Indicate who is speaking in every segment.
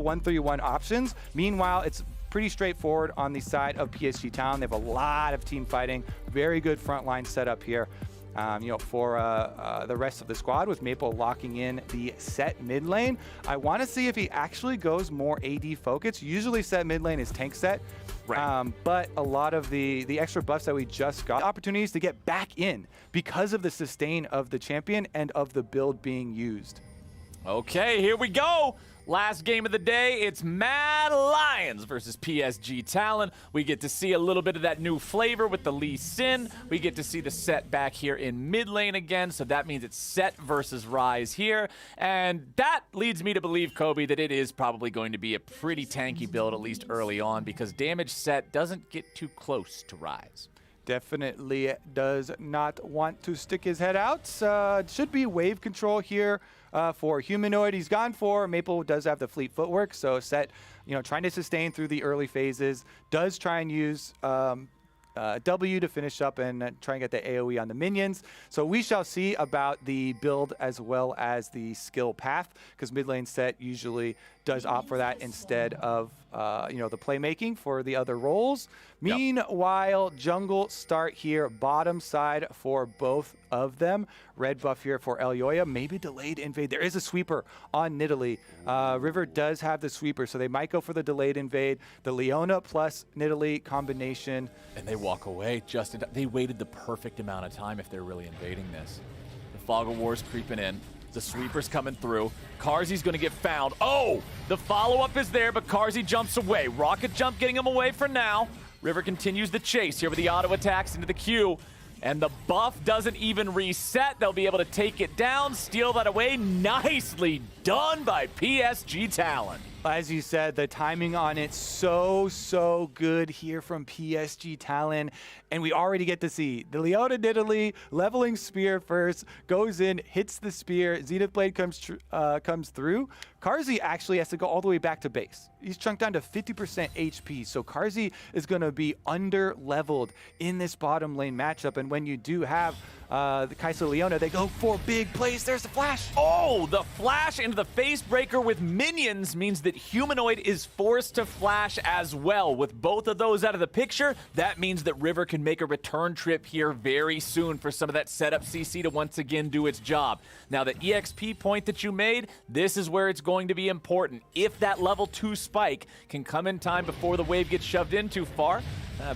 Speaker 1: 1-3-1 options. Meanwhile, it's pretty straightforward on the side of PSG Town. They have a lot of team fighting, very good frontline setup here. For the rest of the squad, with Maple locking in the set mid lane. I want to see if he actually goes more AD focused. Usually set mid lane is tank set, right. But a lot of the extra buffs that we just got, opportunities to get back in because of the sustain of the champion and of the build being used.
Speaker 2: Okay, here we go. Last game of the day, it's Mad Lions versus PSG Talon. We get to see a little bit of that new flavor with the Lee Sin. We get to see the set back here in mid lane again, so that means it's set versus Rise here. And that leads me to believe, Kobe, that it is probably going to be a pretty tanky build, at least early on, because damage set doesn't get too close to Rise.
Speaker 1: Definitely does not want to stick his head out. Should be wave control here for Humanoid. He's gone for Maple. Does have the fleet footwork, so set, trying to sustain through the early phases. Does try and use W to finish up and try and get the AoE on the minions. So we shall see about the build as well as the skill path, because mid lane set usually does opt for that instead of the playmaking for the other roles. Yep. Meanwhile, jungle start here, bottom side for both of them. Red buff here for Elyoya, maybe delayed invade. There is a sweeper on Nidalee. River does have the sweeper, so they might go for the delayed invade. The Leona plus Nidalee combination.
Speaker 2: And they walk away just in time. They waited the perfect amount of time if they're really invading this. The Fog of War's creeping in. The sweeper's coming through. Karzi's going to get found. Oh, the follow-up is there, but Karzi jumps away. Rocket jump getting him away for now. River continues the chase here with the auto attacks into the queue. And the buff doesn't even reset. They'll be able to take it down, steal that away. Nicely done by PSG Talon.
Speaker 1: As you said, the timing on it so good here from PSG Talon. And we already get to see the Leona Nidalee leveling spear first, goes in, hits the spear, Zenith Blade comes through. Karzi actually has to go all the way back to base. He's chunked down to 50% HP, so Karzi is going to be under-leveled in this bottom lane matchup. And when you do have the Kai'Sa Leona, they go for big plays. There's the flash.
Speaker 2: Oh, the flash into the face breaker with minions means that Humanoid is forced to flash as well. With both of those out of the picture, that means that River can make a return trip here very soon for some of that setup CC to once again do its job. Now, the EXP point that you made, this is where it's going to be important. If that level 2 spike can come in time before the wave gets shoved in too far.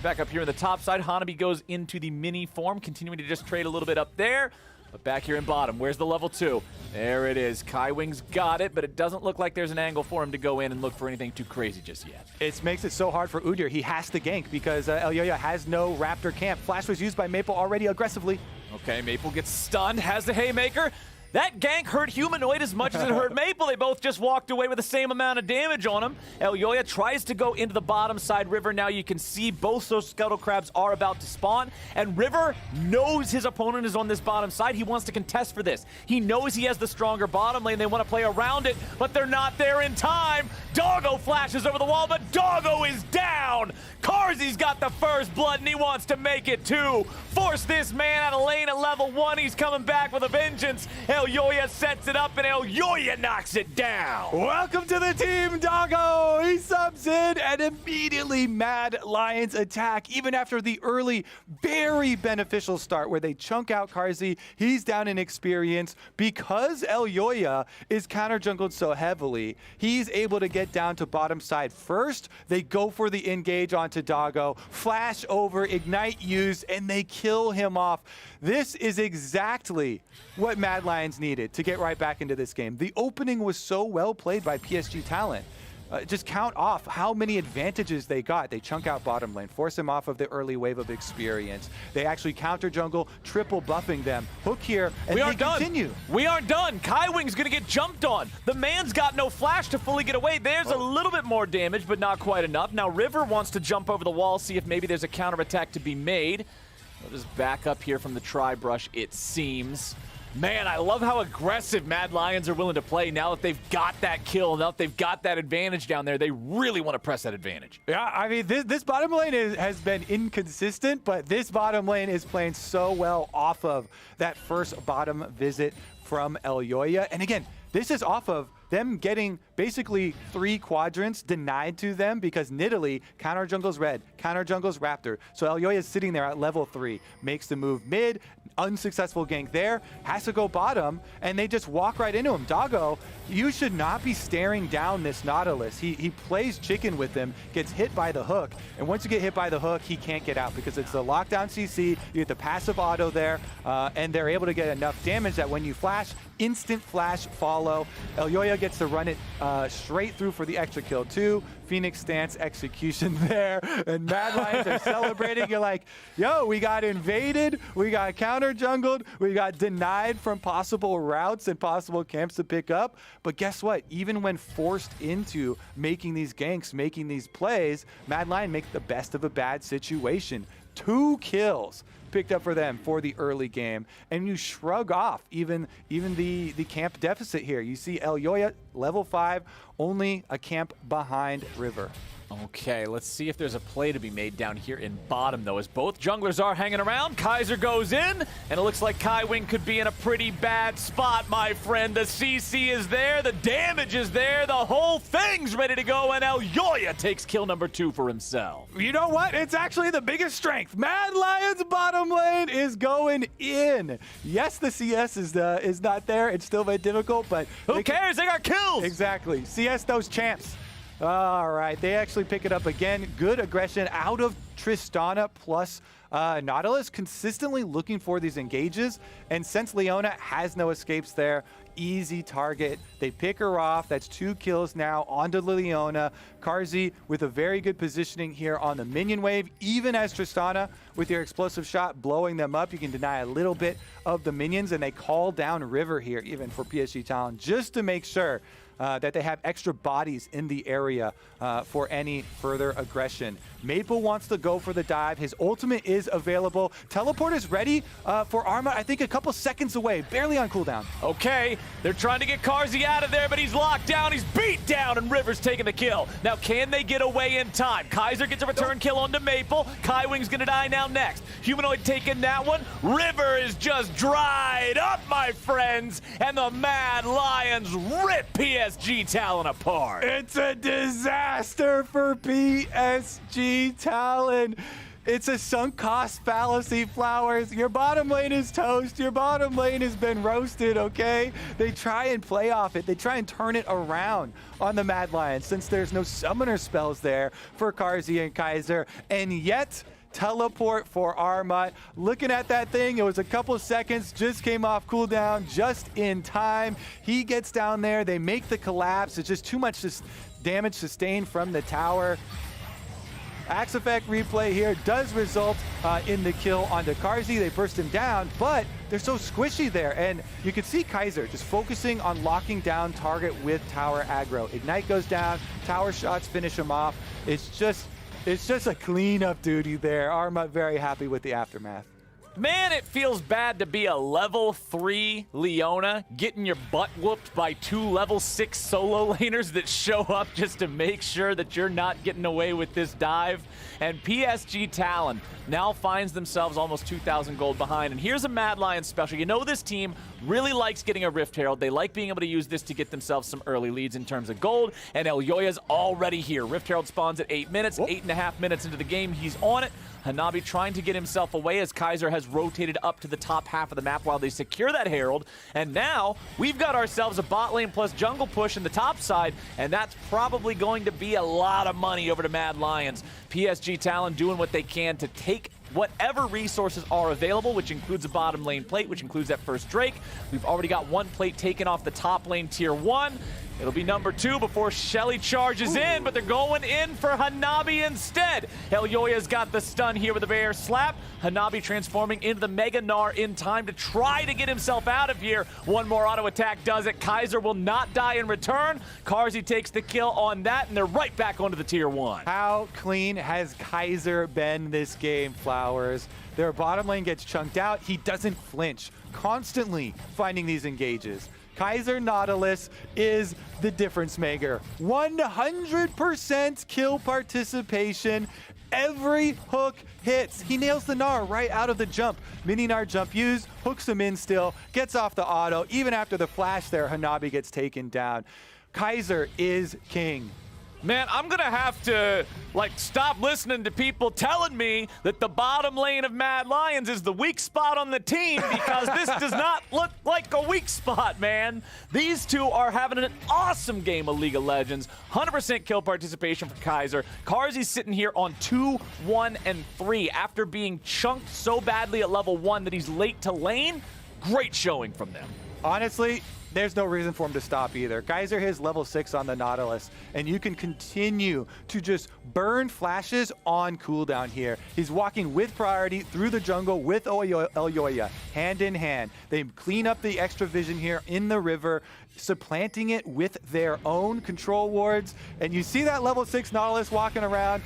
Speaker 2: Back up here on the top side, Hanabi goes into the mini form, continuing to just trade a little bit up there. But back here in bottom, where's the level 2? There it is. Kaiwing's got it, but it doesn't look like there's an angle for him to go in and look for anything too crazy just yet.
Speaker 1: It makes it so hard for Udyr. He has to gank because Elyoya has no Raptor camp. Flash was used by Maple already aggressively.
Speaker 2: Okay, Maple gets stunned, has the Haymaker. That gank hurt Humanoid as much as it hurt Maple. They both just walked away with the same amount of damage on him. Elyoya tries to go into the bottom side River. Now you can see both those Scuttle Crabs are about to spawn. And River knows his opponent is on this bottom side. He wants to contest for this. He knows he has the stronger bottom lane. They want to play around it, but they're not there in time. Doggo flashes over the wall, but Doggo is down. Karzi's got the first blood, and he wants to make it too. Force this man out of lane at level 1. He's coming back with a vengeance. Elyoya sets it up, and Elyoya knocks it down.
Speaker 1: Welcome to the team, Doggo. He subs in, and immediately Mad Lions attack. Even after the early, very beneficial start where they chunk out Karzi, he's down in experience. Because Elyoya is counter jungled so heavily, he's able to get down to bottom side first. They go for the engage onto Doggo, flash over, ignite used, and they kill him off. This is exactly what Mad Lions needed to get right back into this game. The opening was so well played by PSG Talon. Just count off how many advantages they got. They chunk out bottom lane, force him off of the early wave of experience. They actually counter jungle, triple buffing them. Hook here, and they continue.
Speaker 2: We aren't done. Kaiwing's gonna get jumped on. The man's got no flash to fully get away. There's a little bit more damage, but not quite enough. Now River wants to jump over the wall, see if maybe there's a counterattack to be made. We'll just back up here from the tri-brush, it seems. Man, I love how aggressive Mad Lions are willing to play now that they've got that kill, now that they've got that advantage down there. They really want to press that advantage.
Speaker 1: Yeah, I mean, this bottom lane has been inconsistent, but this bottom lane is playing so well off of that first bottom visit from Elyoya. And again, this is off of them getting basically 3 quadrants denied to them because Nidalee counter jungles red, counter jungles raptor. So Elyoya is sitting there at level 3, makes the move mid, unsuccessful gank there, has to go bottom, and they just walk right into him. Doggo, you should not be staring down this Nautilus. He plays chicken with him, gets hit by the hook, and once you get hit by the hook, he can't get out because it's the lockdown CC, you get the passive auto there, and they're able to get enough damage that when you flash, instant flash follow. Elyoya gets to run it straight through for the extra kill too. Phoenix stance execution there, and Mad Lions are celebrating. You're like, yo, we got invaded, we got counter jungled, we got denied from possible routes and possible camps to pick up. But guess what? Even when forced into making these ganks, making these plays, Mad Lion make the best of a bad situation. 2 kills picked up for them for the early game, and you shrug off even the camp deficit here. You see Elyoya level 5, only a camp behind River.
Speaker 2: Okay, let's see if there's a play to be made down here in bottom, though, as both junglers are hanging around. Kaiser goes in, and it looks like Kaiwing could be in a pretty bad spot, my friend. The CC is there, the damage is there, the whole thing's ready to go, and Elyoya takes kill number 2 for himself.
Speaker 1: You know what? It's actually the biggest strength. Mad Lions bottom lane is going in. Yes, the CS is not there. It's still very difficult, but
Speaker 2: who cares? They got kills!
Speaker 1: Exactly. CS those champs. All right, they actually pick it up again. Good aggression out of Tristana plus Nautilus, consistently looking for these engages. And since Leona has no escapes there, easy target. They pick her off. That's 2 kills now onto Leona. Carzzy with a very good positioning here on the minion wave, even as Tristana with your explosive shot blowing them up. You can deny a little bit of the minions, and they call down River here even for PSG Talon just to make sure that they have extra bodies in the area for any further aggression. Maple wants to go for the dive. His ultimate is available. Teleport is ready for Arma, I think a couple seconds away, barely on cooldown.
Speaker 2: Okay, they're trying to get Carzzy out of there, but he's locked down, he's beat down, and River's taking the kill. Now, can they get away in time? Kaiser gets a return kill onto Maple. Kaiwing's gonna die now next. Humanoid taking that one. River is just dried up, my friends, and the Mad Lions rip PSG Talon apart.
Speaker 1: It's a disaster for PSG Talon. It's a sunk cost fallacy, Flowers. Your bottom lane is toast. Your bottom lane has been roasted, okay? They try and play off it. They try and turn it around on the Mad Lions since there's no summoner spells there for Carzzy and Kaiser. And yet, teleport for Arma. Looking at that thing, it was a couple seconds, just came off cooldown just in time. He gets down there, they make the collapse. It's just too much damage sustained from the tower. Axe effect replay here does result in the kill onto Carzzy. They burst him down, but they're so squishy there. And you can see Kaiser just focusing on locking down target with tower aggro. Ignite goes down, tower shots finish him off. It's just a cleanup duty there. Arma very happy with the aftermath.
Speaker 2: Man, it feels bad to be a level 3 Leona getting your butt whooped by 2 level 6 solo laners that show up just to make sure that you're not getting away with this dive. And PSG Talon now finds themselves almost 2,000 gold behind. And here's a Mad Lions special. You know this team really likes getting a Rift Herald. They like being able to use this to get themselves some early leads in terms of gold. And Elyoya's already here. Rift Herald spawns at 8 minutes. 8.5 minutes into the game, he's on it. Hanabi trying to get himself away as Kaiser has rotated up to the top half of the map while they secure that Herald. And now we've got ourselves a bot lane plus jungle push in the top side, and that's probably going to be a lot of money over to Mad Lions. PSG Talon doing what they can to take whatever resources are available, which includes a bottom lane plate, which includes that first Drake. We've already got 1 plate taken off the top lane tier 1. It'll be number 2 before Shelly charges in, but they're going in for Hanabi instead. Elyoya's got the stun here with a bear slap. Hanabi transforming into the Mega Gnar in time to try to get himself out of here. 1 more auto attack does it. Kaiser will not die in return. Carzzy takes the kill on that, and they're right back onto the tier 1.
Speaker 1: How clean has Kaiser been this game, Flowers? Their bottom lane gets chunked out. He doesn't flinch, constantly finding these engages. Kaiser Nautilus is the difference maker. 100% kill participation. Every hook hits. He nails the Gnar right out of the jump. Mini Gnar jump used, hooks him in still, gets off the auto. Even after the flash there, Hanabi gets taken down. Kaiser is king.
Speaker 2: Man, I'm going to have to, stop listening to people telling me that the bottom lane of Mad Lions is the weak spot on the team because this does not look like a weak spot, man. These two are having an awesome game of League of Legends. 100% kill participation for Kaiser. Carzzy's sitting here on 2, 1, and 3 after being chunked so badly at level 1 that he's late to lane. Great showing from them.
Speaker 1: Honestly, there's no reason for him to stop either. Kaiser has level 6 on the Nautilus, and you can continue to just burn flashes on cooldown here. He's walking with priority through the jungle with Elyoya, hand in hand. They clean up the extra vision here in the river, supplanting it with their own control wards. And you see that level 6 Nautilus walking around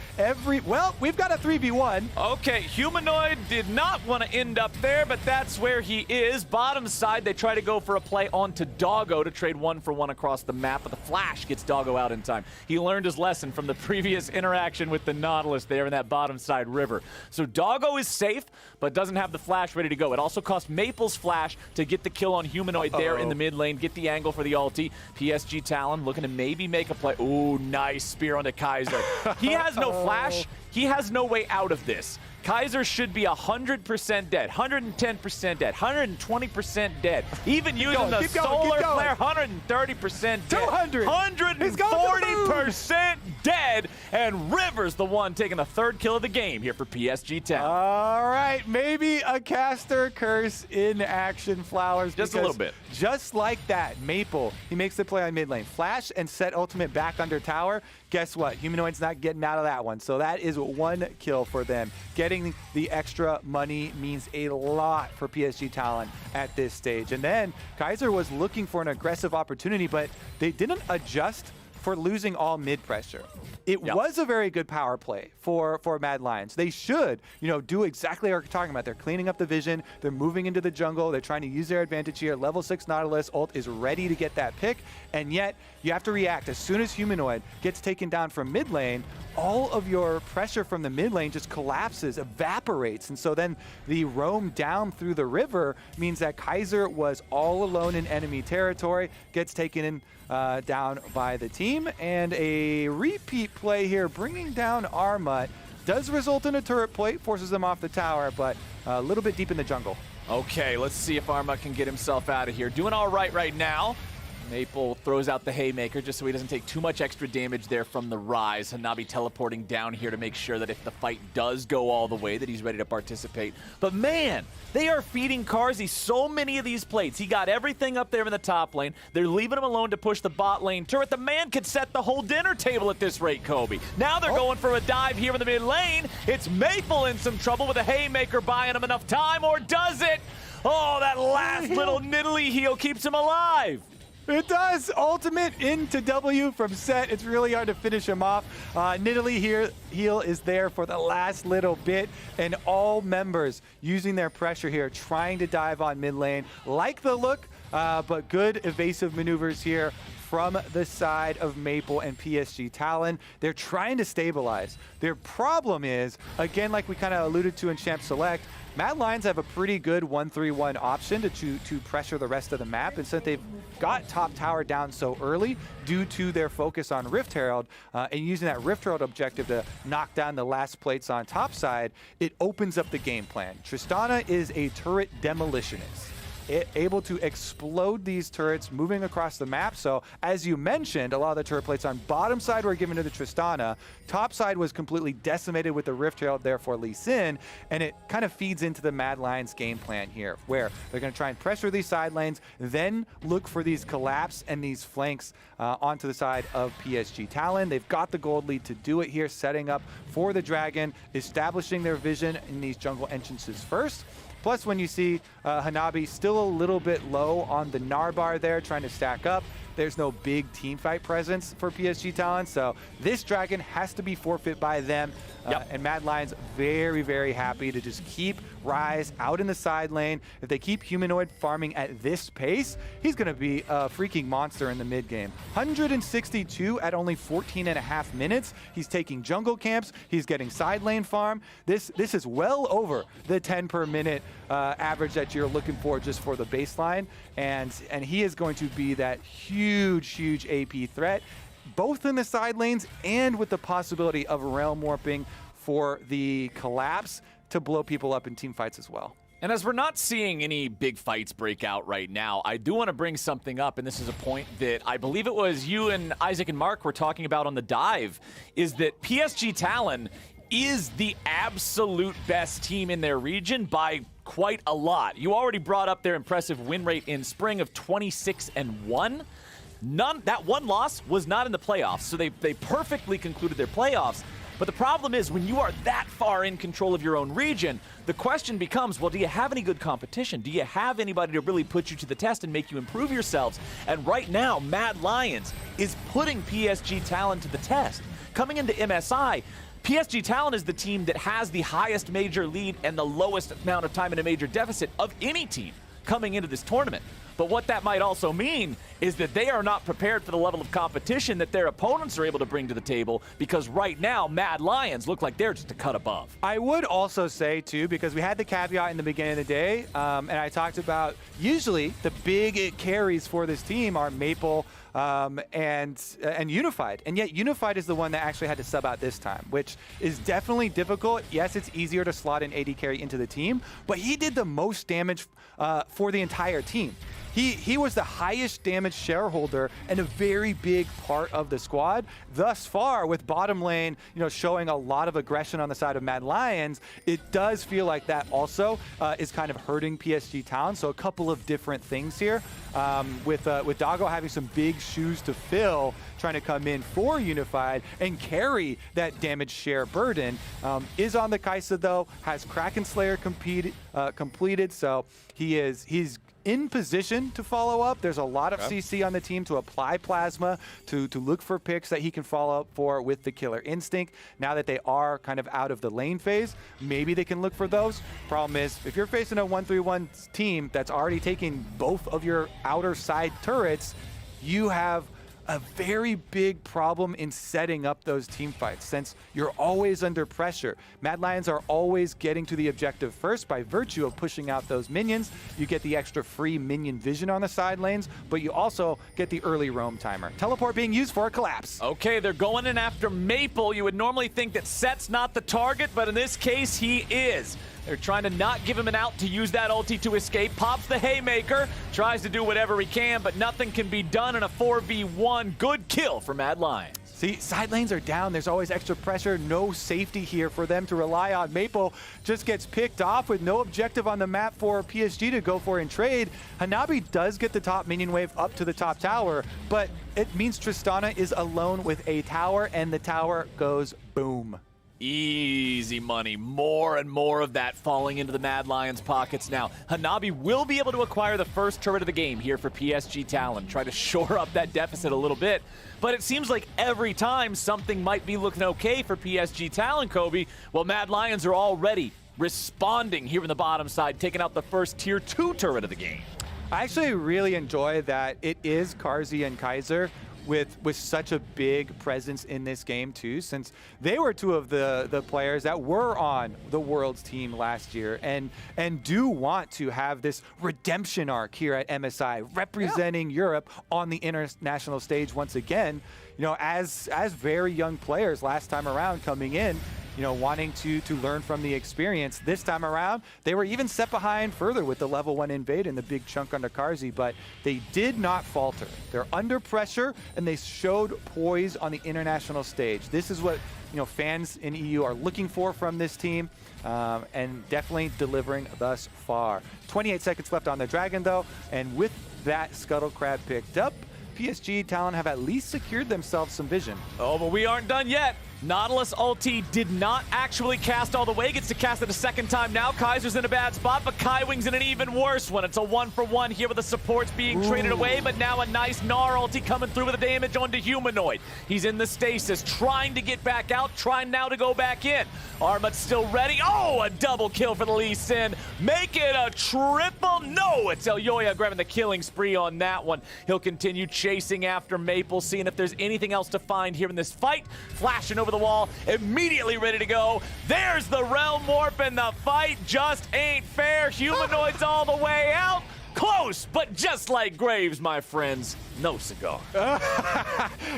Speaker 1: well, we've got a 3v1.
Speaker 2: Okay, Humanoid did not want to end up there, but that's where he is. Bottom side, they try to go for a play onto Doggo to trade 1-for-1 across the map, but the flash gets Doggo out in time. He learned his lesson from the previous interaction with the Nautilus there in that bottom side river. So Doggo is safe, but doesn't have the flash ready to go. It also cost Maple's flash to get the kill on Humanoid there in the mid lane, get the angle for the ulti. PSG Talon looking to maybe make a play. Ooh, nice spear onto Kaiser. He has no flash. He has no way out of this. Kaiser should be 100% dead, 110% dead, 120% dead. Even using the solar flare, 130% dead.
Speaker 1: 200.
Speaker 2: 140% dead. And River's the one taking the third kill of the game here for PSG Talon.
Speaker 1: All right, maybe a caster curse in action, Flowers.
Speaker 2: Just a little bit.
Speaker 1: Just like that, Maple, he makes the play on mid lane. Flash and set ultimate back under tower. Guess what? Humanoid's not getting out of that one. So that is 1 kill for them. Getting the extra money means a lot for PSG Talon at this stage. And then Kaiser was looking for an aggressive opportunity, but they didn't adjust for losing all mid pressure. It was a very good power play for Mad Lions. They should, do exactly what we're talking about. They're cleaning up the vision. They're moving into the jungle. They're trying to use their advantage here. Level 6 Nautilus ult is ready to get that pick, and yet you have to react. As soon as Humanoid gets taken down from mid lane, all of your pressure from the mid lane just collapses, evaporates, and so then the roam down through the river means that Kaiser was all alone in enemy territory, gets taken in down by the team, and a repeat play here bringing down Armut does result in a turret plate, forces them off the tower, but a little bit deep in the jungle.
Speaker 2: Okay, let's see if Armut can get himself out of here. Doing all right now. Maple throws out the Haymaker just so he doesn't take too much extra damage there from the Rise. Hanabi teleporting down here to make sure that if the fight does go all the way, that he's ready to participate. But man, they are feeding Carzzy so many of these plates. He got everything up there in the top lane. They're leaving him alone to push the bot lane turret. The man could set the whole dinner table at this rate, Kobe. Now they're going for a dive here in the mid lane. It's Maple in some trouble with a Haymaker buying him enough time, or does it? Oh, that last little Nidalee heal keeps him alive.
Speaker 1: It does. Ultimate into W from Set. It's really hard to finish him off. Nidalee heal is there for the last little bit, and all members using their pressure here, trying to dive on mid lane. Like the look, but good evasive maneuvers here from the side of Maple and PSG Talon. They're trying to stabilize. Their problem is, again, like we kind of alluded to in Champ Select, Mad Lions have a pretty good 1-3-1 option to pressure the rest of the map, and since they've got top tower down so early due to their focus on Rift Herald and using that Rift Herald objective to knock down the last plates on top side, it opens up the game plan. Tristana is a turret demolitionist, able to explode these turrets moving across the map. So as you mentioned, a lot of the turret plates on bottom side were given to the Tristana. Top side was completely decimated with the Rift Herald there for Lee Sin, and it kind of feeds into the Mad Lions game plan here, where they're going to try and pressure these side lanes, then look for these collapse and these flanks onto the side of PSG Talon. They've got the gold lead to do it here, setting up for the Dragon, establishing their vision in these jungle entrances first. Plus, when you see Hanabi still a little bit low on the Narbar there, trying to stack up, there's no big team fight presence for PSG Talon. So this Dragon has to be forfeit by them. And Mad Lions very, very happy to just keep Rise out in the side lane. If they keep Humanoid farming at this pace, he's going to be a freaking monster in the mid game. 162 at only 14.5 minutes. He's taking jungle camps. He's getting side lane farm. This is well over the 10 per minute average that you're looking for just for the baseline. And he is going to be that huge AP threat, both in the side lanes and with the possibility of realm warping for the collapse to blow people up in team fights as well.
Speaker 2: And as we're not seeing any big fights break out right now, I do want to bring something up, and this is a point that I believe it was you and Isaac and Mark were talking about on the dive, is that PSG Talon is the absolute best team in their region by quite a lot. You already brought up their impressive win rate in spring of 26-1. That one loss was not in the playoffs, so they perfectly concluded their playoffs. But the problem is, when you are that far in control of your own region, the question becomes, well, do you have any good competition? Do you have anybody to really put you to the test and make you improve yourselves? And right now, Mad Lions is putting PSG Talon to the test. Coming into MSI, PSG Talon is the team that has the highest major lead and the lowest amount of time in a major deficit of any team coming into this tournament. But what that might also mean is that they are not prepared for the level of competition that their opponents are able to bring to the table, because right now, Mad Lions look like they're just a cut above.
Speaker 1: I would also say, too, because we had the caveat in the beginning of the day, and I talked about usually the big carries for this team are Maple and Unified. And yet Unified is the one that actually had to sub out this time, which is definitely difficult. Yes, it's easier to slot an AD carry into the team, but he did the most damage for the entire team. He was the highest damage shareholder and a very big part of the squad. Thus far, with bottom lane, showing a lot of aggression on the side of Mad Lions, it does feel like that also is kind of hurting PSG Talon. So a couple of different things here. With Doggo having some big shoes to fill, trying to come in for Unified and carry that damage share burden. Is on the Kaisa though, has Kraken Slayer completed, so he's in position to follow up. There's a lot of CC on the team to apply Plasma, to look for picks that he can follow up for with the Killer Instinct. Now that they are kind of out of the lane phase, maybe they can look for those. Problem is, if you're facing a 1-3-1 team that's already taking both of your outer side turrets, you have a very big problem in setting up those team fights, since you're always under pressure. Mad Lions are always getting to the objective first by virtue of pushing out those minions. You get the extra free minion vision on the side lanes, but you also get the early roam timer. Teleport being used for a collapse.
Speaker 2: Okay, they're going in after Maple. You would normally think that Set's not the target, but in this case, he is. They're trying to not give him an out to use that ulti to escape. Pops the Haymaker, tries to do whatever he can, but nothing can be done in a 4v1. Good kill for Mad Lions.
Speaker 1: See, side lanes are down. There's always extra pressure. No safety here for them to rely on. Maple just gets picked off with no objective on the map for PSG to go for in trade. Hanabi does get the top minion wave up to the top tower, but it means Tristana is alone with a tower, and the tower goes boom.
Speaker 2: Easy money. More and more of that falling into the Mad Lions' pockets now. Hanabi will be able to acquire the first turret of the game here for PSG Talon. Try to shore up that deficit a little bit. But it seems like every time something might be looking okay for PSG Talon, Kobe, well, Mad Lions are already responding here in the bottom side, taking out the first tier 2 turret of the game.
Speaker 1: I actually really enjoy that it is Karzi and Kaiser with such a big presence in this game too, since they were two of the players that were on the Worlds team last year and do want to have this redemption arc here at MSI, representing Europe on the international stage once again. As very young players last time around coming in, wanting to learn from the experience. This time around, they were even set behind further with the level 1 invade and the big chunk under Karzi, but they did not falter. They're under pressure, and they showed poise on the international stage. This is what fans in EU are looking for from this team, and definitely delivering thus far. 28 seconds left on the Dragon, though, and with that Scuttle Crab picked up, PSG Talon have at least secured themselves some vision.
Speaker 2: Oh, but we aren't done yet. Nautilus ulti did not actually cast all the way. Gets to cast it a second time now. Kaiser's in a bad spot, but Kaiwing's in an even worse one. It's a 1-for-1 here with the supports being traded away, but now a nice Gnar ulti coming through with the damage onto Humanoid. He's in the stasis, trying to get back out, trying now to go back in. Armut's still ready. Oh, a double kill for the Lee Sin. Make it a triple. No, it's Elyoya grabbing the killing spree on that one. He'll continue chasing after Maple, seeing if there's anything else to find here in this fight. Flashing over the wall, immediately ready to go. There's the Realm Warp, and the fight just ain't fair. Humanoids all the way out. Close, but just like Graves, my friends, no cigar.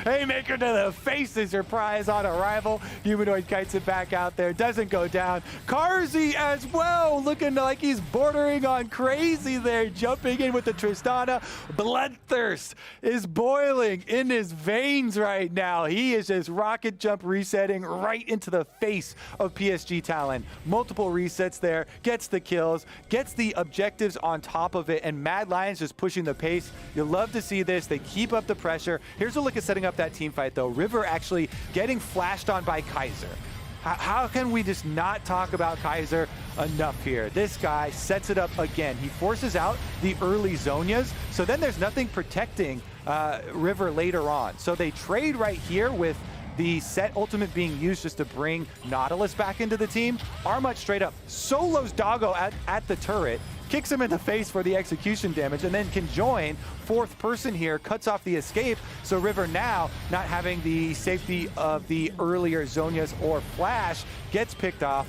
Speaker 1: Haymaker to the face is your prize on arrival. Humanoid kites it back out there, doesn't go down. Carzzy as well, looking like he's bordering on crazy there, jumping in with the Tristana. Bloodthirst is boiling in his veins right now. He is just rocket jump resetting right into the face of PSG Talon. Multiple resets there, gets the kills, gets the objectives on top of it, and Mad Lions just pushing the pace. You'll love to see this. They keep up the pressure. Here's a look at setting up that team fight, though. River actually getting flashed on by Kaiser. How can we just not talk about Kaiser enough here? This guy sets it up again. He forces out the early Zonias, so then there's nothing protecting River later on. So they trade right here with the set ultimate being used just to bring Nautilus back into the team. Armut straight up solos Doggo at the turret, kicks him in the face for the execution damage, and then can join fourth person here, cuts off the escape. So River now, not having the safety of the earlier Zonias or Flash, gets picked off.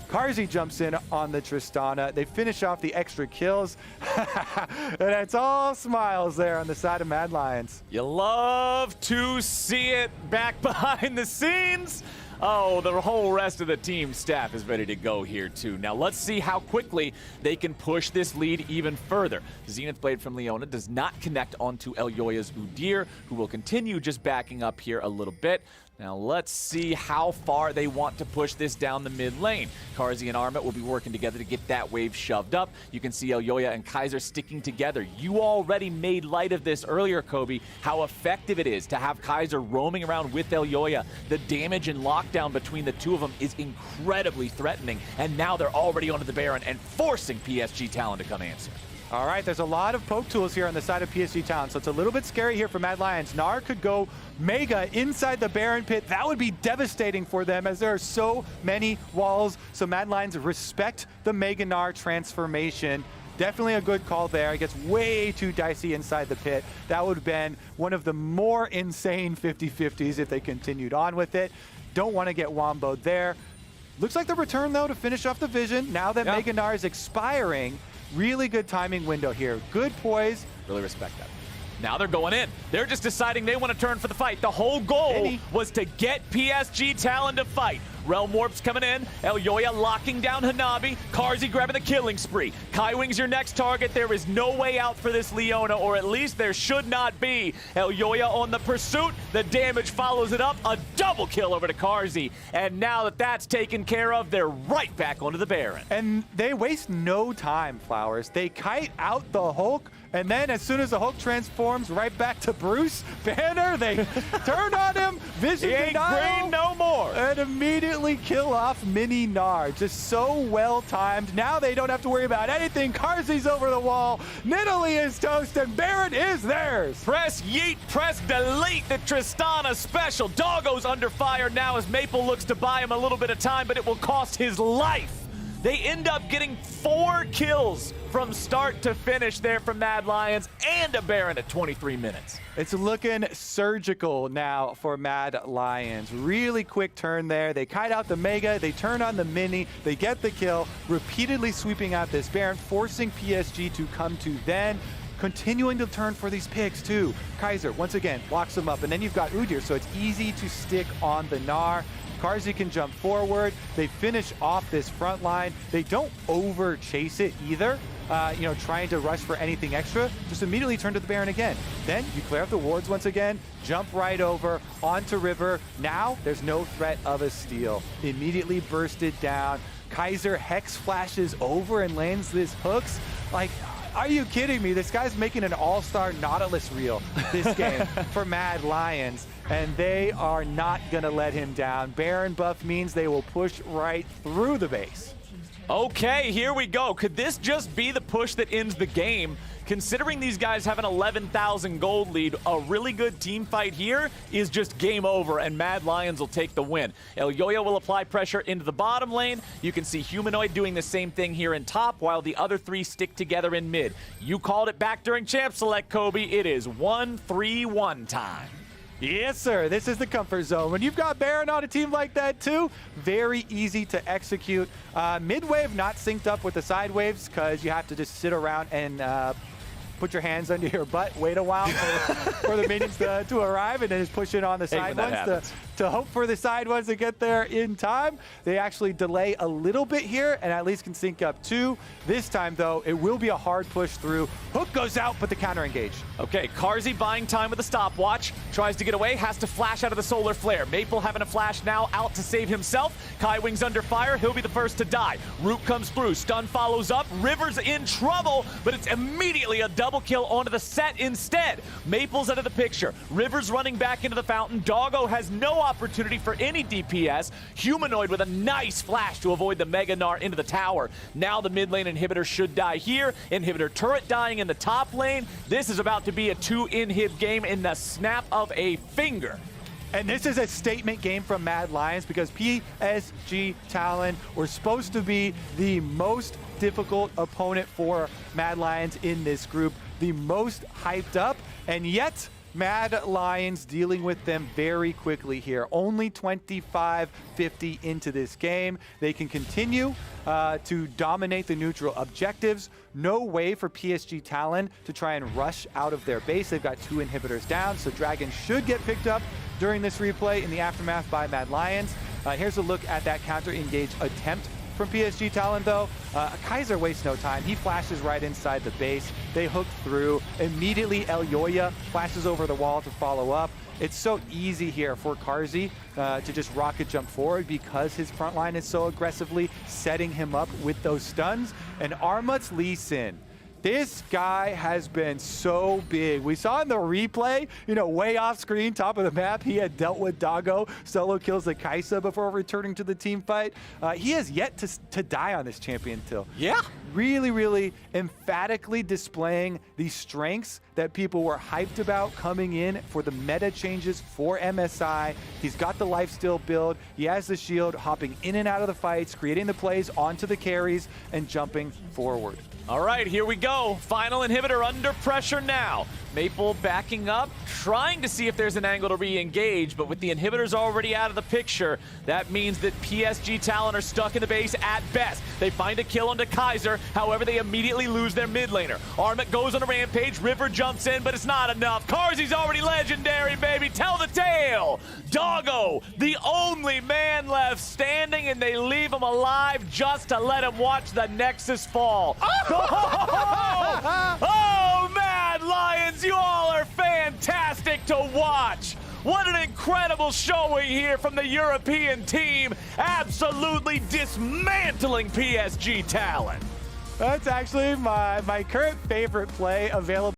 Speaker 1: Carzzy jumps in on the Tristana. They finish off the extra kills. And it's all smiles there on the side of Mad Lions.
Speaker 2: You love to see it back behind the scenes. Oh, the whole rest of the team staff is ready to go here too. Now let's see how quickly they can push this lead even further. Zenith Blade from Leona does not connect onto Elyoya's Udyr, who will continue just backing up here a little bit. Now let's see how far they want to push this down the mid lane. Carzzy and Armut will be working together to get that wave shoved up. You can see Elyoya and Kaiser sticking together. You already made light of this earlier, Kobe, how effective it is to have Kaiser roaming around with Elyoya. The damage and lockdown between the two of them is incredibly threatening, and now they're already onto the Baron and forcing PSG Talon to come answer.
Speaker 1: All right, there's a lot of poke tools here on the side of PSG Talon, so it's a little bit scary here for Mad Lions. Gnar could go Mega inside the Baron pit. That would be devastating for them as there are so many walls. So Mad Lions respect the Mega Gnar transformation. Definitely a good call there. It gets way too dicey inside the pit. That would have been one of the more insane 50-50s if they continued on with it. Don't want to get womboed there. Looks like the return, though, to finish off the vision. Now that Mega Gnar is expiring, really good timing window here. Good poise.
Speaker 2: Really respect that. Now they're going in. They're just deciding they want to turn for the fight. The whole goal was to get PSG Talon to fight. Realm Warp's coming in. Elyoya locking down Hanabi. Carzzy grabbing the killing spree. Kaiwing's your next target. There is no way out for this Leona, or at least there should not be. Elyoya on the pursuit. The damage follows it up. A double kill over to Carzzy. And now that that's taken care of, they're right back onto the Baron.
Speaker 1: And they waste no time, Flowers. They kite out the Hulk, and then as soon as the Hulk transforms right back to Bruce Banner, they turn on him, vision
Speaker 2: he ain't
Speaker 1: denial,
Speaker 2: green no more,
Speaker 1: and immediately kill off Mini Gnar. Just so well timed. Now they don't have to worry about anything. Carzzy's over the wall. Nidalee is toast, and Baron is theirs.
Speaker 2: Press yeet, press delete. The Tristana special. Doggo's under fire now as Maple looks to buy him a little bit of time, but it will cost his life. They end up getting 4 kills from start to finish there from Mad Lions and a Baron at 23 minutes.
Speaker 1: It's looking surgical now for Mad Lions. Really quick turn there. They kite out the Mega, they turn on the Mini, they get the kill, repeatedly sweeping out this Baron, forcing PSG to come to then. Continuing to turn for these picks too. Kaiser, once again, locks them up, and then you've got Udyr, so it's easy to stick on the Gnar. Carzzy can jump forward. They finish off this front line. They don't over chase it either, trying to rush for anything extra. Just immediately turn to the Baron again. Then you clear up the wards once again, jump right over onto River. Now there's no threat of a steal. Immediately bursted down. Kaiser Hex flashes over and lands this hooks. Like, Are you kidding me? This guy's making an all-star Nautilus reel this game for Mad Lions, and they are not going to let him down. Baron buff means they will push right through the base.
Speaker 2: Okay, here we go. Could this just be the push that ends the game? Considering these guys have an 11,000 gold lead, a really good team fight here is just game over, and Mad Lions will take the win. El Yoyo will apply pressure into the bottom lane. You can see Humanoid doing the same thing here in top, while the other three stick together in mid. You called it back during Champ Select, Kobe. It is 1-3-1 time.
Speaker 1: Yes, sir. This is the comfort zone. When you've got Baron on a team like that, too, very easy to execute. Mid-wave not synced up with the side waves because you have to just sit around and put your hands under your butt, wait a while for the minions to arrive, and then just push it on the side ones to hope for the side ones to get there in time. They actually delay a little bit here and at least can sync up two. This time, though, it will be a hard push through. Hook goes out, but the counter engage.
Speaker 2: Okay, Carzzy buying time with a stopwatch. Tries to get away, has to flash out of the solar flare. Maple having a flash now out to save himself. Kai Wing's under fire. He'll be the first to die. Root comes through. Stun follows up. River's in trouble, but it's immediately a double kill onto the set instead. Maple's out of the picture. River's running back into the fountain. Doggo has no opportunity for any DPS. Humanoid with a nice flash to avoid the Mega Gnar into the tower. Now the mid lane inhibitor should die here. Inhibitor turret dying in the top lane. This is about to be a 2-inhib game in the snap of a finger.
Speaker 1: And this is a statement game from Mad Lions because PSG Talon were supposed to be the most difficult opponent for Mad Lions in this group, the most hyped up, and yet Mad Lions dealing with them very quickly here. Only 25-50 into this game. They can continue to dominate the neutral objectives. No way for PSG Talon to try and rush out of their base. They've got two inhibitors down, so Dragon should get picked up during this replay in the aftermath by Mad Lions. Here's a look at that counter engage attempt from PSG Talon, though. Kaiser wastes no time. He flashes right inside the base. They hook through. Immediately, El Yoya flashes over the wall to follow up. It's so easy here for Carzzy to just rocket jump forward because his front line is so aggressively setting him up with those stuns. And Armut's Lee Sin. This guy has been so big. We saw in the replay, way off screen, top of the map, he had dealt with Doggo, solo kills the Kaisa before returning to the team fight. He has yet to die on this champion till.
Speaker 2: Yeah.
Speaker 1: Really, really emphatically displaying the strengths that people were hyped about coming in for the meta changes for MSI. He's got the lifesteal build. He has the shield, hopping in and out of the fights, creating the plays onto the carries, and jumping forward.
Speaker 2: All right, here we go. Final inhibitor under pressure now. Maple backing up, trying to see if there's an angle to re-engage, but with the inhibitors already out of the picture, that means that PSG Talon are stuck in the base at best. They find a kill onto Kaiser, however, they immediately lose their mid laner. Armut goes on a rampage, River jumps in, but it's not enough. Carzzy's already legendary, baby. Tell the tale. Doggo, the only man left standing, and they leave him alive just to let him watch the Nexus fall. Oh, Mad Lions, you all are fantastic to watch. What an incredible showing here from the European team. Absolutely dismantling PSG Talon.
Speaker 1: That's actually my current favorite play available.